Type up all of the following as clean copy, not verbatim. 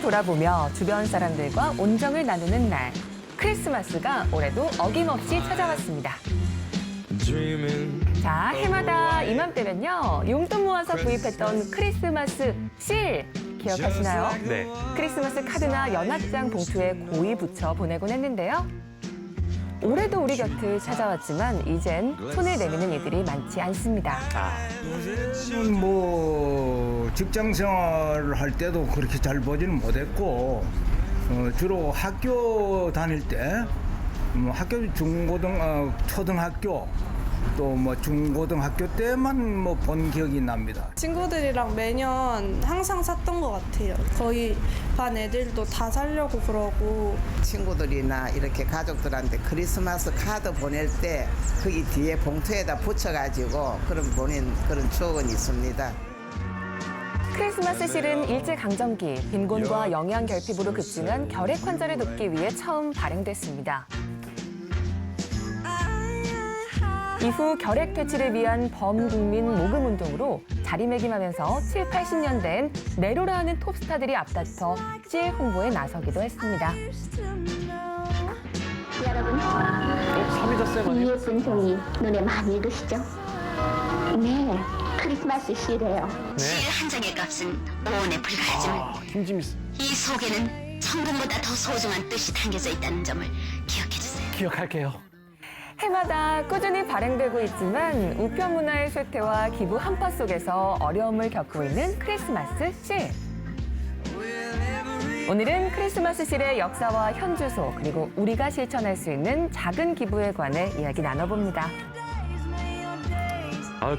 돌아보며 주변 사람들과 온정을 나누는 날. 크리스마스가 올해도 어김없이 찾아왔습니다. 자, 해마다 이맘때면요. 용돈 모아서 구입했던 크리스마스 실 기억하시나요? 네. 크리스마스 카드나 연합장 봉투에 고이 붙여 보내곤 했는데요. 올해도 우리 곁을 찾아왔지만 이젠 손을 내미는 이들이 많지 않습니다. 요즘은 뭐 직장 생활을 할 때도 그렇게 잘 보지는 못했고 주로 학교 다닐 때 학교 초등학교 또 뭐 중고등학교 때만 뭐 본 기억이 납니다. 친구들이랑 매년 항상 샀던 것 같아요. 거의 반 애들도 다 사려고 그러고. 친구들이나 이렇게 가족들한테 크리스마스 카드 보낼 때 거기 뒤에 봉투에다 붙여가지고 보낸 그런 추억은 있습니다. 크리스마스 실은 일제강점기 빈곤과 영양 결핍으로 급증한 결핵 환자를 돕기 위해 처음 발행됐습니다. 이후 결핵 퇴치를 위한 범국민 모금 운동으로 자리매김하면서 7, 80년대엔 네로라 하는 톱스타들이 앞다퉈 실 홍보에 나서기도 했습니다. 여러분, 삼이자쌤 아니에요? 예쁜 종이 눈에 많이 익으시죠? 네, 크리스마스 시래요. 실 한 장의 값은 5원에 불과하지만 김지미스 이 속에는 천금보다 더 소중한 뜻이 담겨져 있다는 점을 기억해주세요. 기억할게요. 해마다 꾸준히 발행되고 있지만 우편 문화의 쇠퇴와 기부 한파 속에서 어려움을 겪고 있는 크리스마스 실. 오늘은 크리스마스 실의 역사와 현주소 그리고 우리가 실천할 수 있는 작은 기부에 관해 이야기 나눠봅니다.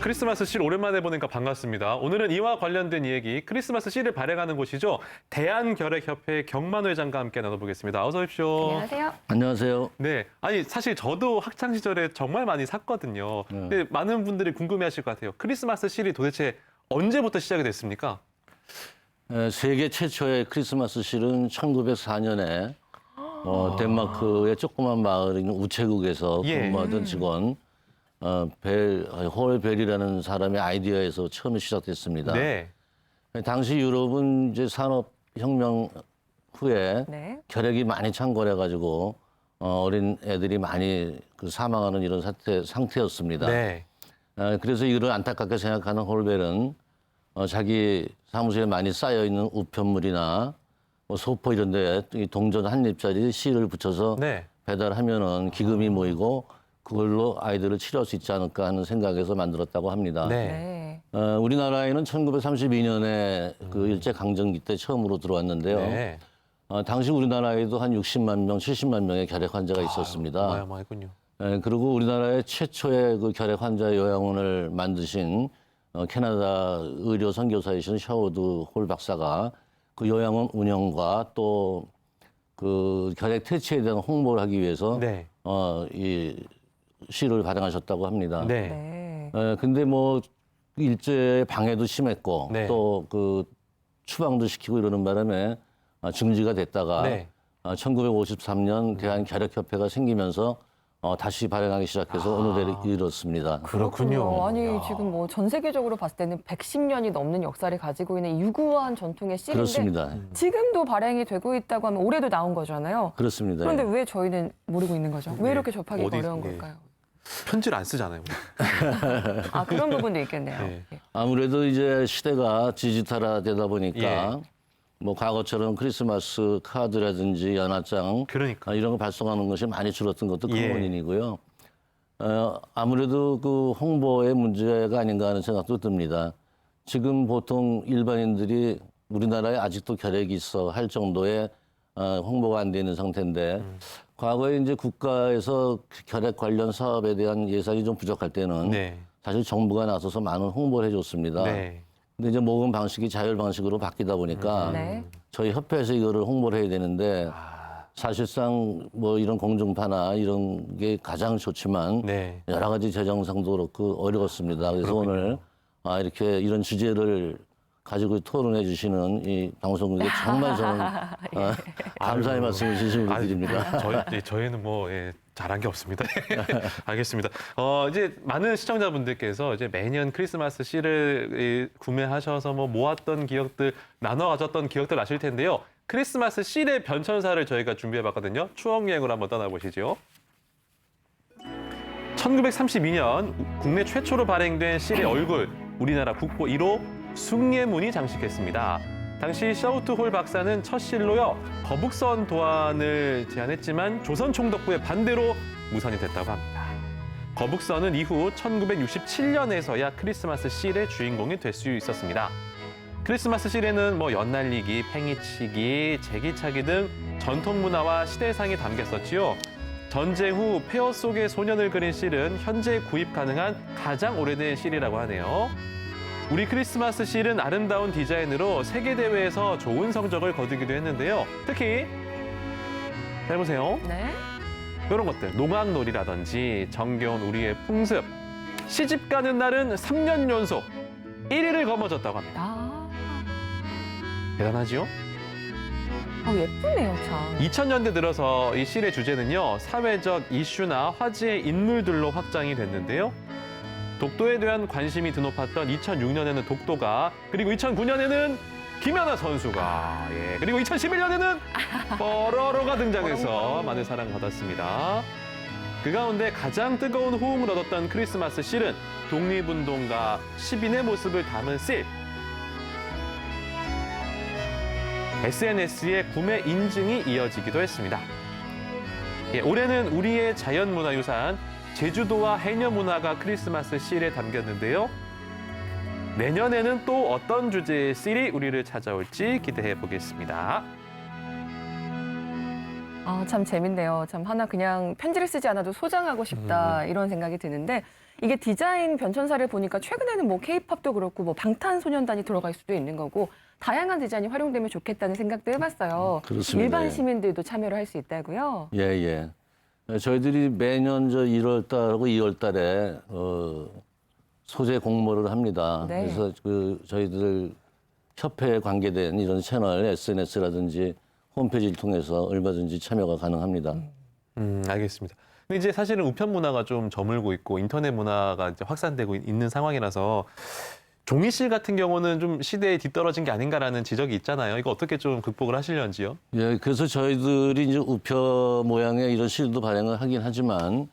크리스마스 실 오랜만에 보니까 반갑습니다. 오늘은 이와 관련된 이야기, 크리스마스 실을 발행하는 곳이죠. 대한결핵협회 경만 회장과 함께 나눠보겠습니다. 어서 오십시오. 안녕하세요. 안녕하세요. 네, 아니 사실 저도 학창 시절에 정말 많이 샀거든요. 근데 많은 분들이 궁금해하실 것 같아요. 크리스마스 실이 도대체 언제부터 시작이 됐습니까? 세계 최초의 크리스마스 실은 1904년에 덴마크의 조그만 마을인 우체국에서 예. 근무하던 직원 홀벨이라는 사람의 아이디어에서 처음 시작됐습니다. 네. 당시 유럽은 이제 산업혁명 후에 네. 결핵이 많이 창궐해가지고 어린 애들이 많이 사망하는 이런 상태였습니다. 네. 그래서 이를 안타깝게 생각하는 홀벨은 자기 사무실에 많이 쌓여있는 우편물이나 뭐 소포 이런 데에 동전 한 입짜리 실을 붙여서 네. 배달하면은 기금이 모이고 그걸로 아이들을 치료할 수 있지 않을까 하는 생각에서 만들었다고 합니다. 네. 네. 우리나라에는 1932년에 그 일제강점기 때 처음으로 들어왔는데요. 네. 당시 우리나라에도 한 60만 명, 70만 명의 결핵 환자가 있었습니다. 어마어마했군요. 그리고 우리나라의 최초의 그 결핵 환자 요양원을 만드신 캐나다 의료 선교사이신 샤워드 홀 박사가 그 요양원 운영과 또 그 결핵 퇴치에 대한 홍보를 하기 위해서 네. 이 시를 발행하셨다고 합니다. 네. 네. 근데 뭐 일제 방해도 심했고 네. 또 그 추방도 시키고 이러는 바람에 중지가 됐다가 네. 1953년 대한결핵협회가 생기면서 다시 발행하기 시작해서 오늘에 이르렀습니다. 그렇군요. 아니 야. 지금 뭐 전 세계적으로 봤을 때는 110년이 넘는 역사를 가지고 있는 유구한 전통의 실인데 그렇습니다. 지금도 발행이 되고 있다고 하면 올해도 나온 거잖아요. 그렇습니다. 그런데 왜 저희는 모르고 있는 거죠? 왜 이렇게 접하기 어디- 어려운 네. 걸까요? 편지를 안 쓰잖아요. 아 그런 부분도 있겠네요. 네. 아무래도 이제 시대가 디지털화되다 보니까 예. 뭐 과거처럼 크리스마스 카드라든지 연합장 그러니까. 이런 거 발송하는 것이 많이 줄었던 것도 큰 예. 원인이고요. 아무래도 그 홍보의 문제가 아닌가 하는 생각도 듭니다. 지금 보통 일반인들이 우리나라에 아직도 결핵이 있어 할 정도의 홍보가 안 되는 상태인데 과거에 이제 국가에서 결핵 관련 사업에 대한 예산이 좀 부족할 때는 네. 사실 정부가 나서서 많은 홍보를 해줬습니다. 네. 근데 이제 모금 방식이 자율 방식으로 바뀌다 보니까 네. 저희 협회에서 이거를 홍보를 해야 되는데 사실상 뭐 이런 공중파나 이런 게 가장 좋지만 네. 여러 가지 재정상도 그렇고 어려웠습니다. 그래서 오늘 이렇게 이런 주제를 가지고 토론해 주시는 이 방송국에 정말 저는 감사의 말씀을 진심으로 드립니다. 저희는 뭐 잘한 게 없습니다. 알겠습니다. 이제 많은 시청자분들께서 이제 매년 크리스마스 실을 구매하셔서 뭐 모았던 기억들, 나눠 가졌던 기억들 아실 텐데요. 크리스마스 실의 변천사를 저희가 준비해봤거든요. 추억여행으로 한번 떠나보시죠. 1932년 국내 최초로 발행된 실의 얼굴, 우리나라 국보 1호 숭례문이 장식했습니다. 당시 샤우트홀 박사는 첫 실로요 거북선 도안을 제안했지만 조선 총독부의 반대로 무산이 됐다고 합니다. 거북선은 이후 1967년에서야 크리스마스 실의 주인공이 될 수 있었습니다. 크리스마스 실에는 연날리기, 팽이치기, 제기차기 등 전통 문화와 시대상이 담겼었지요. 전쟁 후 폐허 속의 소년을 그린 실은 현재 구입 가능한 가장 오래된 실이라고 하네요. 우리 크리스마스 실은 아름다운 디자인으로 세계대회에서 좋은 성적을 거두기도 했는데요. 특히 잘 보세요. 네. 이런 것들, 농악놀이라든지 정겨운 우리의 풍습, 시집 가는 날은 3년 연속 1위를 거머쥐었다고 합니다. 아, 대단하죠? 예쁘네요, 참. 2000년대 들어서 이 실의 주제는요, 사회적 이슈나 화제의 인물들로 확장이 됐는데요. 독도에 대한 관심이 드높았던 2006년에는 독도가, 그리고 2009년에는 김연아 선수가, 그리고 2011년에는 뽀로로가 등장해서 많은 사랑을 받았습니다. 그 가운데 가장 뜨거운 호응을 얻었던 크리스마스 실은 독립운동가 시빈의 모습을 담은 실. SNS의 구매 인증이 이어지기도 했습니다. 올해는 우리의 자연문화유산 제주도와 해녀 문화가 크리스마스 실에 담겼는데요. 내년에는 또 어떤 주제의 실이 우리를 찾아올지 기대해 보겠습니다. 아, 참 재밌네요. 참 하나 그냥 편지를 쓰지 않아도 소장하고 싶다 이런 생각이 드는데 이게 디자인 변천사를 보니까 최근에는 K-팝도 그렇고 방탄소년단이 들어갈 수도 있는 거고 다양한 디자인이 활용되면 좋겠다는 생각도 해봤어요. 그렇습니다. 일반 예. 시민들도 참여를 할 수 있다고요? 예. 저희들이 매년 1월 달하고 2월 달에 소재 공모를 합니다. 네. 그래서 저희들 협회에 관계된 이런 채널, SNS라든지 홈페이지를 통해서 얼마든지 참여가 가능합니다. 알겠습니다. 근데 이제 사실은 우편 문화가 좀 저물고 있고 인터넷 문화가 이제 확산되고 있는 상황이라서 종이실 같은 경우는 좀 시대에 뒤떨어진 게 아닌가라는 지적이 있잖아요. 이거 어떻게 좀 극복을 하시려는지요? 예, 그래서 저희들이 이제 우표 모양의 이런 실도 발행을 하긴 하지만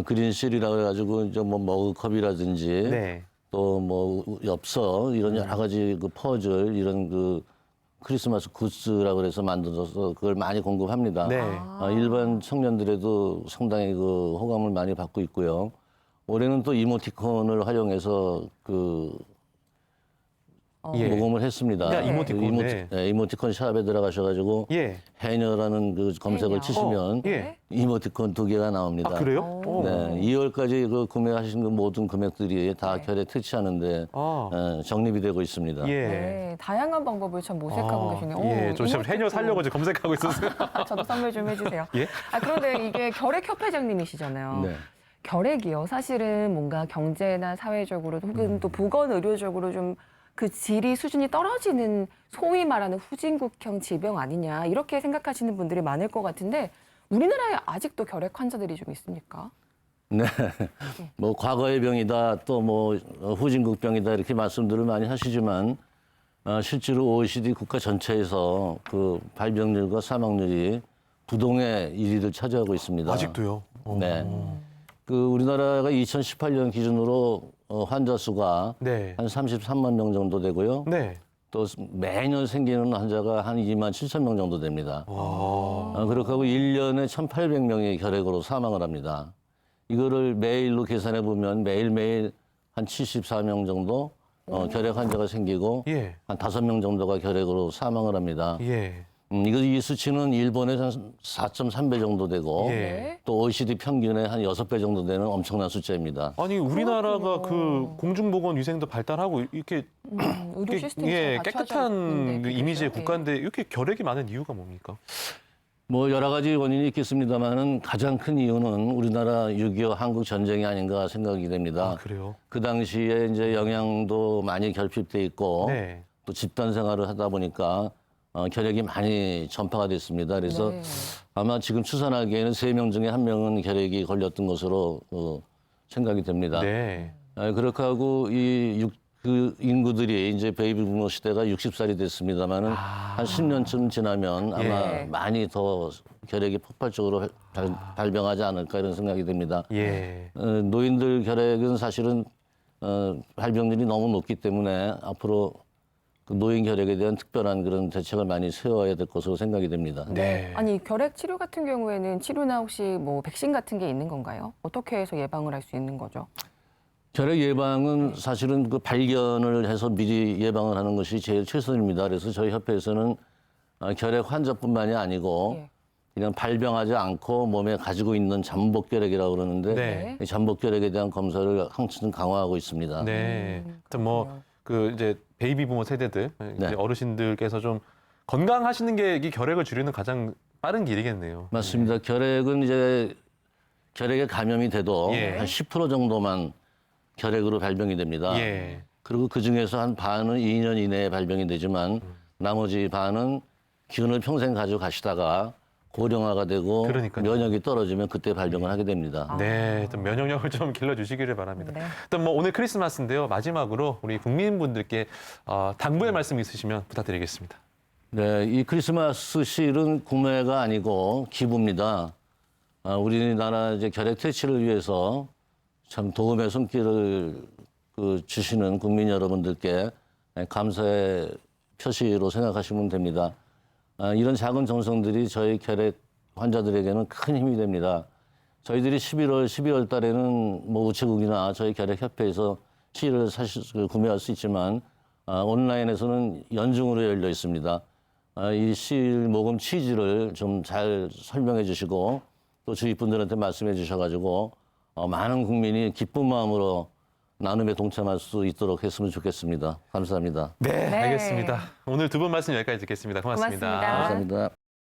그린 실이라 그래가지고 이제 머그컵이라든지 네. 또 엽서 이런 여러 가지 퍼즐 이런 크리스마스 굿즈라고 그래서 만들어서 그걸 많이 공급합니다. 네. 일반 청년들에도 상당히 호감을 많이 받고 있고요. 올해는 또 이모티콘을 활용해서 모금을 했습니다. 야, 이모티콘, 이모티콘 샵에 들어가셔가지고 예. 해녀라는 검색을 해녀. 치시면 예. 이모티콘 2개가 나옵니다. 아, 그래요? 네, 2월까지 구매하신 모든 금액들이 다 결에 퇴치하는데 적립이 되고 있습니다. 예. 네, 다양한 방법을 참 모색하고 계시네요. 예, 저 지금 해녀 살려고 지금 검색하고 있었어요. 저도 선물 좀 해주세요. 예? 그런데 이게 결핵협회장님이시잖아요. 네. 결핵이요. 사실은 뭔가 경제나 사회적으로 혹은 또 보건의료적으로 좀 그 질이 수준이 떨어지는 소위 말하는 후진국형 질병 아니냐 이렇게 생각하시는 분들이 많을 것 같은데 우리나라에 아직도 결핵 환자들이 좀 있습니까? 네. 과거의 병이다 또 후진국병이다 이렇게 말씀들을 많이 하시지만 실제로 OECD 국가 전체에서 발병률과 사망률이 부동의 1위를 차지하고 있습니다. 아직도요? 네. 우리나라가 2018년 기준으로 환자 수가 네. 한 33만 명 정도 되고요. 네. 또 매년 생기는 환자가 한 2만 7천 명 정도 됩니다. 그렇게 하고 1년에 1,800명이 결핵으로 사망을 합니다. 이거를 매일로 계산해 보면 매일매일 한 74명 정도 결핵 환자가 생기고 예. 한 5명 정도가 결핵으로 사망을 합니다. 예. 이 수치는 일본의 한 4.3배 정도 되고 예. 또 OECD 평균의 한 6배 정도 되는 엄청난 숫자입니다. 아니 우리나라가 그렇군요. 공중보건 위생도 발달하고 이렇게 의료 시스템이 잘 갖춰져 깨끗한 있는데 이미지의 그죠? 국가인데 이렇게 결핵이 많은 이유가 뭡니까? 여러 가지 원인이 있겠습니다만은 가장 큰 이유는 우리나라 6.25 한국 전쟁이 아닌가 생각이 됩니다. 아, 그래요? 그 당시에 이제 영양도 많이 결핍돼 있고 네. 또 집단 생활을 하다 보니까 결핵이 많이 전파가 됐습니다. 그래서 네. 아마 지금 추산하기에는 3명 중에 1명은 결핵이 걸렸던 것으로 생각이 됩니다. 네. 그렇게 하고 그 인구들이 이제 베이비 부머 시대가 60살이 됐습니다만은 한 10년쯤 지나면 아마 예. 많이 더 결핵이 폭발적으로 발병하지 않을까 이런 생각이 듭니다. 예. 노인들 결핵은 사실은 발병률이 너무 높기 때문에 앞으로 그 노인 결핵에 대한 특별한 그런 대책을 많이 세워야 될 것으로 생각이 됩니다. 네. 아니 결핵 치료 같은 경우에는 치료나 혹시 뭐 백신 같은 게 있는 건가요? 어떻게 해서 예방을 할 수 있는 거죠? 결핵 예방은 사실은 그 발견을 해서 미리 예방을 하는 것이 제일 최선입니다. 그래서 저희 협회에서는 결핵 환자뿐만이 아니고 예. 그냥 발병하지 않고 몸에 가지고 있는 잠복 결핵이라고 그러는데 네. 이 잠복 결핵에 대한 검사를 항상 강화하고 있습니다. 네. 하여튼 뭐 그 이제 베이비 부모 세대들 이제 네. 어르신들께서 좀 건강하시는 게 이 결핵을 줄이는 가장 빠른 길이겠네요. 맞습니다. 결핵은 이제 결핵에 감염이 돼도 예. 한 10% 정도만 결핵으로 발병이 됩니다. 예. 그리고 그 중에서 한 반은 2년 이내에 발병이 되지만 나머지 반은 기운을 평생 가지고 가시다가 고령화가 되고 그러니까요. 면역이 떨어지면 그때 발병을 하게 됩니다. 네, 일단 면역력을 좀 길러주시기를 바랍니다. 네. 일단 뭐 오늘 크리스마스인데요. 마지막으로 우리 국민분들께 당부의 말씀 있으시면 부탁드리겠습니다. 네, 이 크리스마스 실은 구매가 아니고 기부입니다. 우리나라 이제 결핵 퇴치를 위해서 참 도움의 손길을 주시는 국민 여러분들께 감사의 표시로 생각하시면 됩니다. 이런 작은 정성들이 저희 결핵 환자들에게는 큰 힘이 됩니다. 저희들이 11월, 12월 달에는 뭐 우체국이나 저희 결핵협회에서 시를 구매할 수 있지만 온라인에서는 연중으로 열려 있습니다. 이 실 모금 취지를 좀 잘 설명해 주시고 또 주위 분들한테 말씀해 주셔가지고 많은 국민이 기쁜 마음으로 나눔에 동참할 수 있도록 했으면 좋겠습니다. 감사합니다. 네, 네. 알겠습니다. 오늘 두 분 말씀 여기까지 듣겠습니다. 고맙습니다. 고맙습니다. 감사합니다.